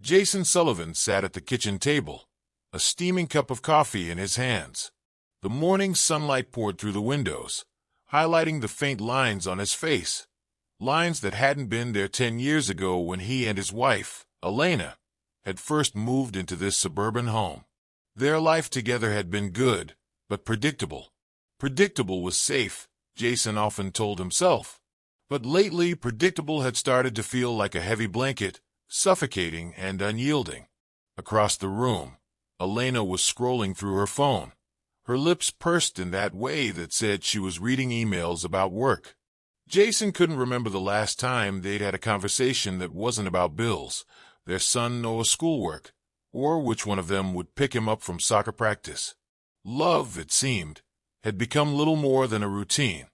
Jason Sullivan sat at the kitchen table, a steaming cup of coffee in his hands. The morning sunlight poured through the windows, highlighting the faint lines on his face, lines that hadn't been there 10 years ago when he and his wife, Elena, had first moved into this suburban home. Their life together had been good, but predictable. Predictable was safe, Jason often told himself. But lately, predictable had started to feel like a heavy blanket, suffocating and unyielding. Across the room, Elena was scrolling through her phone, her lips pursed in that way that said she was reading emails about work. Jason couldn't remember the last time they'd had a conversation that wasn't about bills, their son Noah's schoolwork, or which one of them would pick him up from soccer practice. Love, it seemed, had become little more than a routine,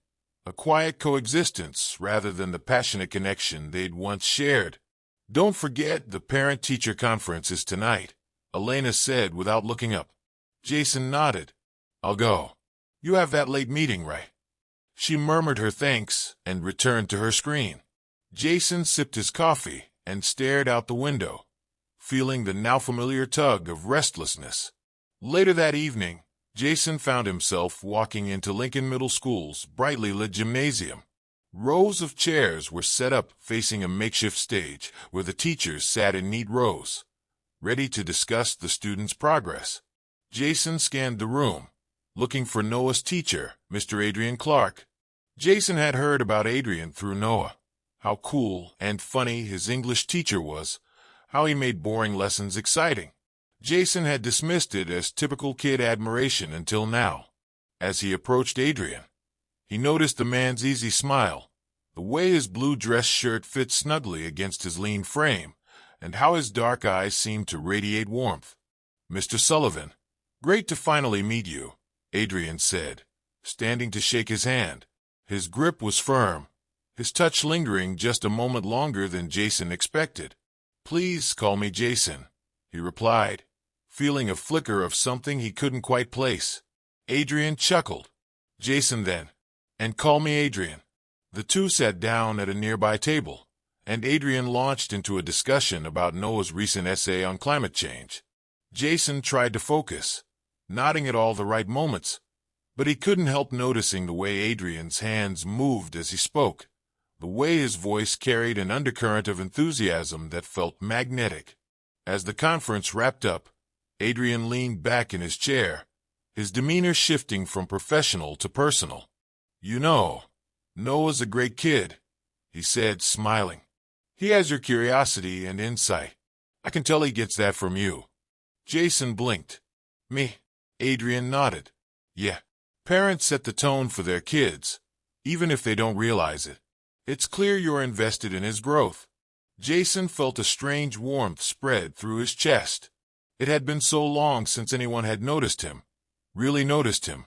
a quiet coexistence rather than the passionate connection they'd once shared. "Don't forget the parent-teacher conference is tonight," Elena said without looking up. Jason nodded. "I'll go. You have that late meeting, right?" She murmured her thanks and returned to her screen. Jason sipped his coffee and stared out the window, feeling the now familiar tug of restlessness. Later that evening, Jason found himself walking into Lincoln Middle School's brightly lit gymnasium. Rows of chairs were set up facing a makeshift stage where the teachers sat in neat rows, ready to discuss the students' progress. Jason scanned the room, looking for Noah's teacher, Mr. Adrien Clark. Jason had heard about Adrien through Noah, how cool and funny his English teacher was, how he made boring lessons exciting. Jason had dismissed it as typical kid admiration until now. As he approached Adrien, he noticed the man's easy smile, the way his blue dress shirt fit snugly against his lean frame, and how his dark eyes seemed to radiate warmth. "Mr. Sullivan, great to finally meet you," Adrien said, standing to shake his hand. His grip was firm, his touch lingering just a moment longer than Jason expected. "Please call me Jason," he replied, feeling a flicker of something he couldn't quite place. Adrien chuckled. "Jason then, and call me Adrien." The two sat down at a nearby table, and Adrien launched into a discussion about Noah's recent essay on climate change. Jason tried to focus, nodding at all the right moments, but he couldn't help noticing the way Adrien's hands moved as he spoke, the way his voice carried an undercurrent of enthusiasm that felt magnetic. As the conference wrapped up, Adrien leaned back in his chair, his demeanor shifting from professional to personal. "You know, Noah's a great kid," he said, smiling. "He has your curiosity and insight. I can tell he gets that from you." Jason blinked. "Me?" Adrien nodded. "Yeah. Parents set the tone for their kids, even if they don't realize it. It's clear you're invested in his growth." Jason felt a strange warmth spread through his chest. It had been so long since anyone had noticed him, really noticed him,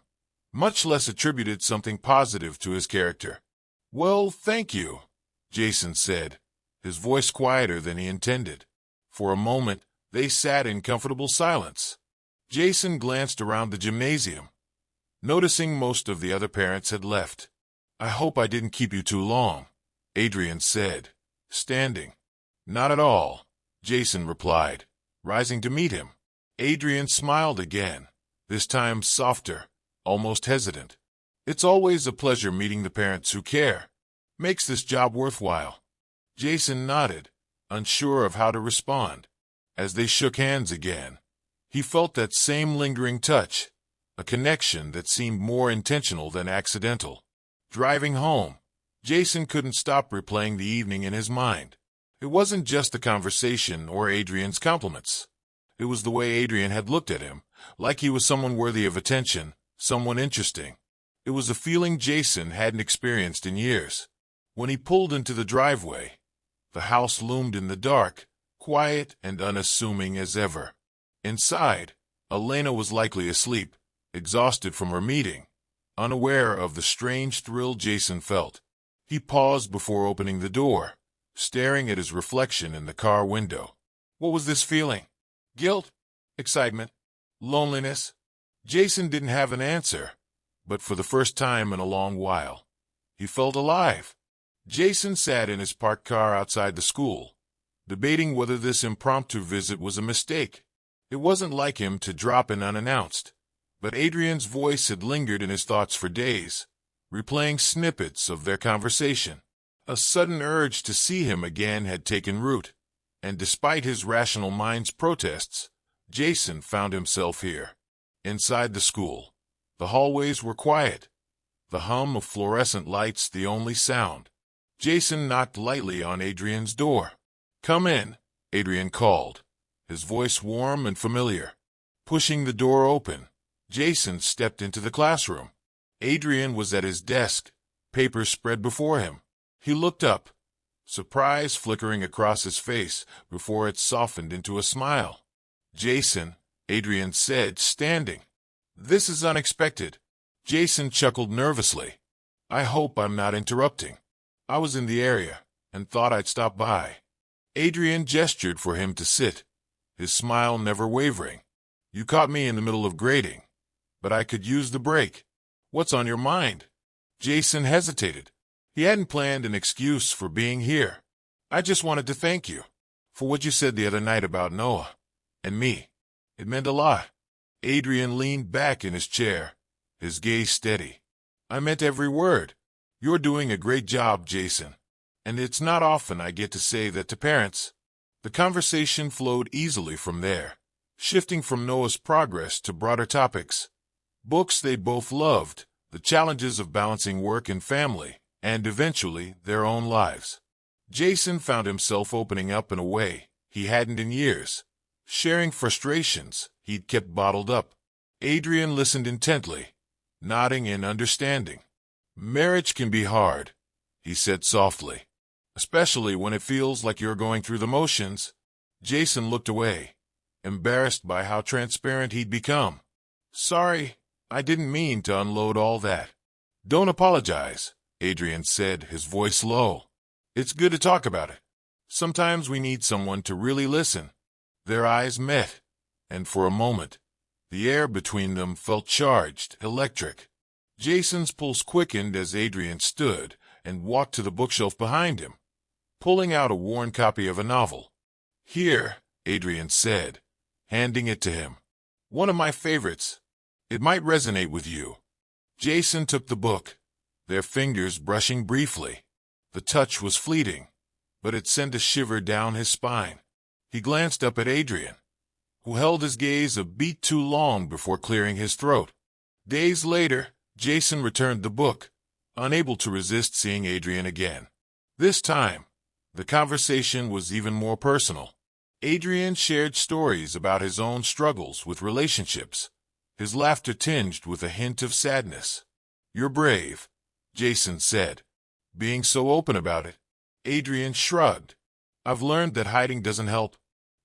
much less attributed something positive to his character. "Well, thank you," Jason said, his voice quieter than he intended. For a moment, they sat in comfortable silence. Jason glanced around the gymnasium, noticing most of the other parents had left. "I hope I didn't keep you too long," Adrien said, standing. "Not at all," Jason replied, rising to meet him. Adrien smiled again, this time softer, almost hesitant. "It's always a pleasure meeting the parents who care. Makes this job worthwhile." Jason nodded, unsure of how to respond. As they shook hands again, he felt that same lingering touch, a connection that seemed more intentional than accidental. Driving home, Jason couldn't stop replaying the evening in his mind. It wasn't just the conversation or Adrien's compliments. It was the way Adrien had looked at him, like he was someone worthy of attention, someone interesting. It was a feeling Jason hadn't experienced in years. When he pulled into the driveway, the house loomed in the dark, quiet and unassuming as ever. Inside, Elena was likely asleep, exhausted from her meeting, unaware of the strange thrill Jason felt. He paused before opening the door, staring at his reflection in the car window. What was this feeling? Guilt? Excitement? Loneliness? Jason didn't have an answer, but for the first time in a long while, he felt alive. Jason sat in his parked car outside the school, debating whether this impromptu visit was a mistake. It wasn't like him to drop in unannounced, but Adrien's voice had lingered in his thoughts for days, replaying snippets of their conversation. A sudden urge to see him again had taken root, and despite his rational mind's protests, Jason found himself here. Inside the school, the hallways were quiet, the hum of fluorescent lights the only sound. Jason knocked lightly on Adrien's door. "Come in," Adrien called, his voice warm and familiar. Pushing the door open, Jason stepped into the classroom. Adrien was at his desk, papers spread before him. He looked up, surprise flickering across his face before it softened into a smile. "Jason," Adrien said, standing. "This is unexpected." Jason chuckled nervously. "I hope I'm not interrupting. I was in the area and thought I'd stop by." Adrien gestured for him to sit, his smile never wavering. "You caught me in the middle of grading, but I could use the break. What's on your mind?" Jason hesitated. He hadn't planned an excuse for being here. "I just wanted to thank you for what you said the other night about Noah and me. It meant a lot." Adrien leaned back in his chair, his gaze steady. "I meant every word. You're doing a great job, Jason, and it's not often I get to say that to parents." The conversation flowed easily from there, shifting from Noah's progress to broader topics. Books they both loved, the challenges of balancing work and family, and eventually their own lives. Jason found himself opening up in a way he hadn't in years, sharing frustrations he'd kept bottled up. Adrien listened intently, nodding in understanding. "Marriage can be hard," he said softly, "especially when it feels like you're going through the motions." Jason looked away, embarrassed by how transparent he'd become. "Sorry, I didn't mean to unload all that." "Don't apologize," Adrien said, his voice low. "It's good to talk about it. Sometimes we need someone to really listen." Their eyes met, and for a moment, the air between them felt charged, electric. Jason's pulse quickened as Adrien stood and walked to the bookshelf behind him, pulling out a worn copy of a novel. "Here," Adrien said, handing it to him. "One of my favorites. It might resonate with you." Jason took the book, their fingers brushing briefly. The touch was fleeting, but it sent a shiver down his spine. He glanced up at Adrien, who held his gaze a beat too long before clearing his throat. Days later, Jason returned the book, unable to resist seeing Adrien again. This time, the conversation was even more personal. Adrien shared stories about his own struggles with relationships, his laughter tinged with a hint of sadness. "You're brave," Jason said, being so open about it. Adrien shrugged. "I've learned that hiding doesn't help.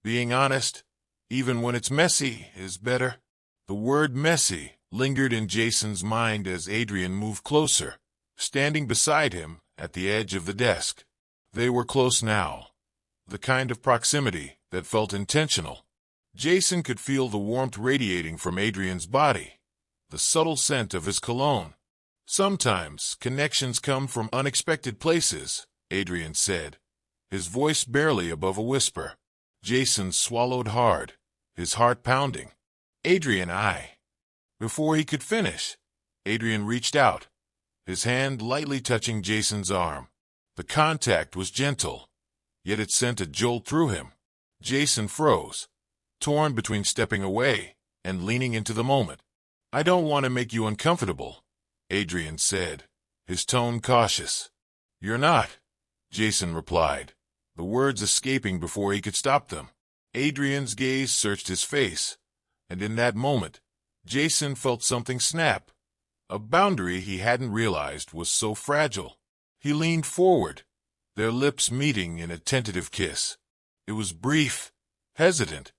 Being honest, even when it's messy, is better." The word messy lingered in Jason's mind as Adrien moved closer, standing beside him at the edge of the desk. They were close now, the kind of proximity that felt intentional. Jason could feel the warmth radiating from Adrien's body, the subtle scent of his cologne. "Sometimes connections come from unexpected places," Adrien said, his voice barely above a whisper. Jason swallowed hard, his heart pounding. "Adrien, Before he could finish, Adrien reached out, his hand lightly touching Jason's arm. The contact was gentle, yet it sent a jolt through him. Jason froze, torn between stepping away and leaning into the moment. "I don't want to make you uncomfortable," Adrien said, his tone cautious. "You're not," Jason replied, the words escaping before he could stop them. Adrien's gaze searched his face, and in that moment, Jason felt something snap, a boundary he hadn't realized was so fragile. He leaned forward, their lips meeting in a tentative kiss. It was brief, hesitant,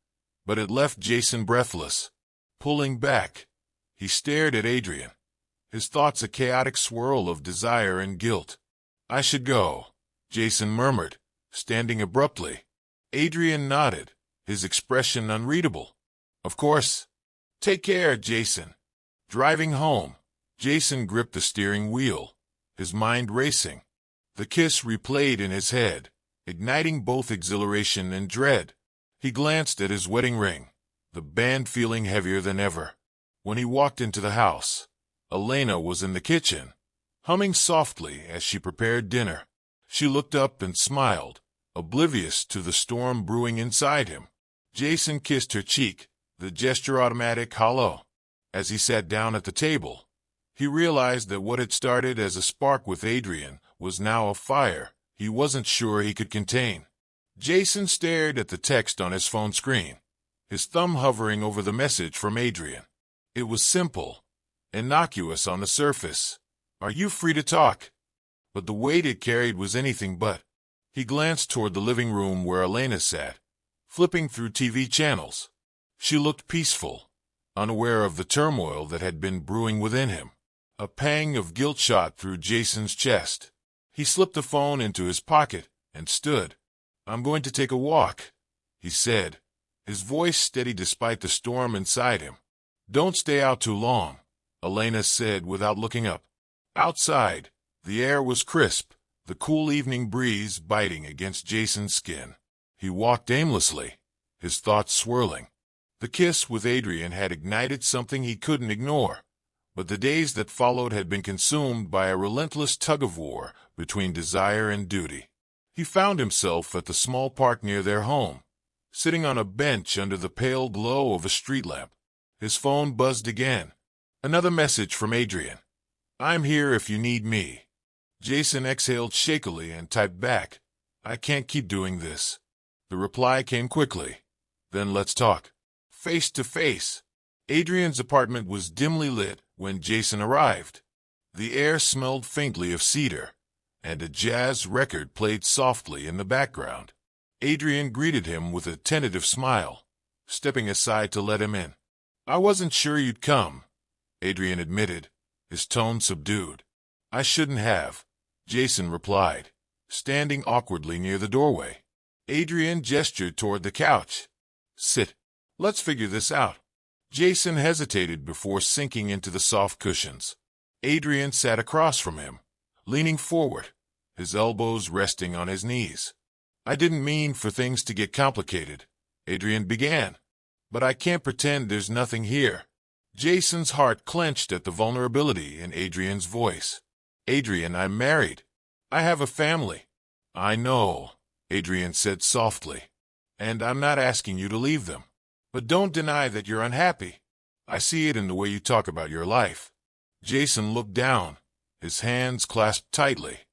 but it left Jason breathless. Pulling back, he stared at Adrien, his thoughts a chaotic swirl of desire and guilt. "I should go," Jason murmured, standing abruptly. Adrien nodded, his expression unreadable. "Of course. Take care, Jason." Driving home, Jason gripped the steering wheel, his mind racing. The kiss replayed in his head, igniting both exhilaration and dread. He glanced at his wedding ring, the band feeling heavier than ever. When he walked into the house, Elena was in the kitchen, humming softly as she prepared dinner. She looked up and smiled, oblivious to the storm brewing inside him. Jason kissed her cheek, the gesture automatic hollow. As he sat down at the table, he realized that what had started as a spark with Adrien was now a fire he wasn't sure he could contain. Jason stared at the text on his phone screen, his thumb hovering over the message from Adrien. It was simple, innocuous on the surface. "Are you free to talk?" But the weight it carried was anything but. He glanced toward the living room where Elena sat, flipping through TV channels. She looked peaceful, unaware of the turmoil that had been brewing within him. A pang of guilt shot through Jason's chest. He slipped the phone into his pocket and stood. "I'm going to take a walk," he said, his voice steady despite the storm inside him. "Don't stay out too long," Elena said without looking up. Outside, the air was crisp, the cool evening breeze biting against Jason's skin. He walked aimlessly, his thoughts swirling. The kiss with Adrien had ignited something he couldn't ignore, but the days that followed had been consumed by a relentless tug-of-war between desire and duty. He found himself at the small park near their home, sitting on a bench under the pale glow of a street lamp. His phone buzzed again. Another message from Adrien. "I'm here if you need me." Jason exhaled shakily and typed back, "I can't keep doing this." The reply came quickly. "Then let's talk. Face to face." Adrien's apartment was dimly lit when Jason arrived. The air smelled faintly of cedar, and a jazz record played softly in the background. Adrien greeted him with a tentative smile, stepping aside to let him in. "I wasn't sure you'd come," Adrien admitted, his tone subdued. "I shouldn't have," Jason replied, standing awkwardly near the doorway. Adrien gestured toward the couch. "Sit. Let's figure this out." Jason hesitated before sinking into the soft cushions. Adrien sat across from him, leaning forward, his elbows resting on his knees. "I didn't mean for things to get complicated," Adrien began, "but I can't pretend there's nothing here." Jason's heart clenched at the vulnerability in Adrien's voice. "Adrien, I'm married. I have a family." "I know," Adrien said softly, "and I'm not asking you to leave them. But don't deny that you're unhappy. I see it in the way you talk about your life." Jason looked down, his hands clasped tightly.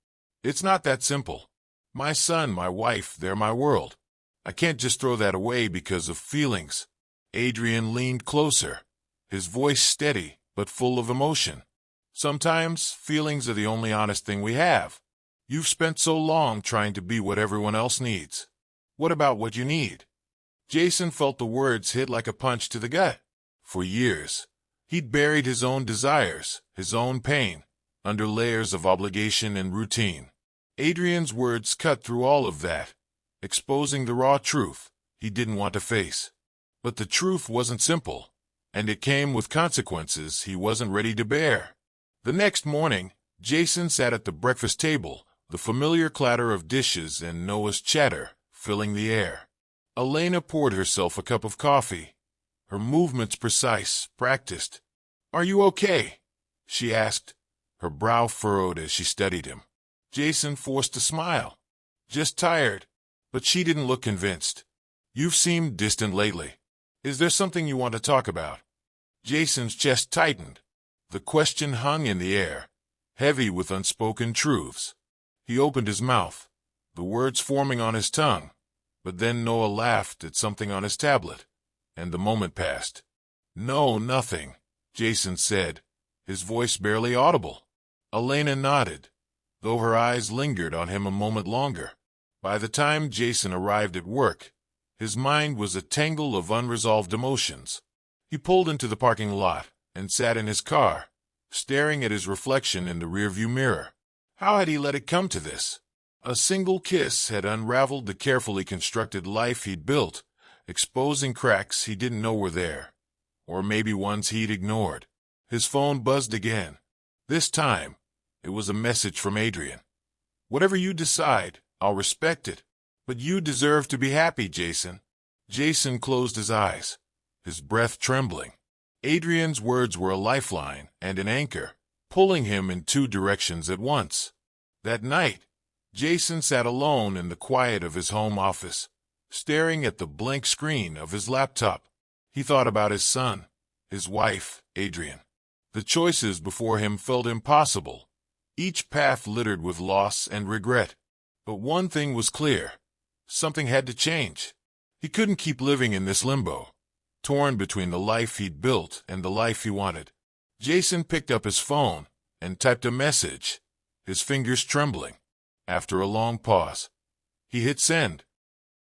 "It's not that simple. My son, my wife, they're my world. I can't just throw that away because of feelings." Adrien leaned closer, his voice steady but full of emotion. "Sometimes feelings are the only honest thing we have. You've spent so long trying to be what everyone else needs. What about what you need?" Jason felt the words hit like a punch to the gut. For years, he'd buried his own desires, his own pain, under layers of obligation and routine. Adrien's words cut through all of that, exposing the raw truth he didn't want to face. But the truth wasn't simple, and it came with consequences he wasn't ready to bear. The next morning, Jason sat at the breakfast table, the familiar clatter of dishes and Noah's chatter filling the air. Elena poured herself a cup of coffee, her movements precise, practiced. "Are you okay?" she asked, her brow furrowed as she studied him. Jason forced a smile. "Just tired." But she didn't look convinced. "You've seemed distant lately. Is there something you want to talk about?" Jason's chest tightened. The question hung in the air, heavy with unspoken truths. He opened his mouth, the words forming on his tongue. But then Noah laughed at something on his tablet, and the moment passed. "No, nothing," Jason said, his voice barely audible. Elena nodded, though her eyes lingered on him a moment longer. By the time Jason arrived at work, his mind was a tangle of unresolved emotions. He pulled into the parking lot and sat in his car, staring at his reflection in the rearview mirror. How had he let it come to this? A single kiss had unraveled the carefully constructed life he'd built, exposing cracks he didn't know were there, or maybe ones he'd ignored. His phone buzzed again. This time, it was a message from Adrien. "Whatever you decide, I'll respect it. But you deserve to be happy, Jason. Jason closed his eyes, his breath trembling. Adrien's words were a lifeline and an anchor, pulling him in two directions at once. That night, Jason sat alone in the quiet of his home office, staring at the blank screen of his laptop. He thought about his son, his wife, Adrien. The choices before him felt impossible, each path littered with loss and regret. But one thing was clear. Something had to change. He couldn't keep living in this limbo, torn between the life he'd built and the life he wanted. Jason picked up his phone and typed a message, his fingers trembling. After a long pause, he hit send.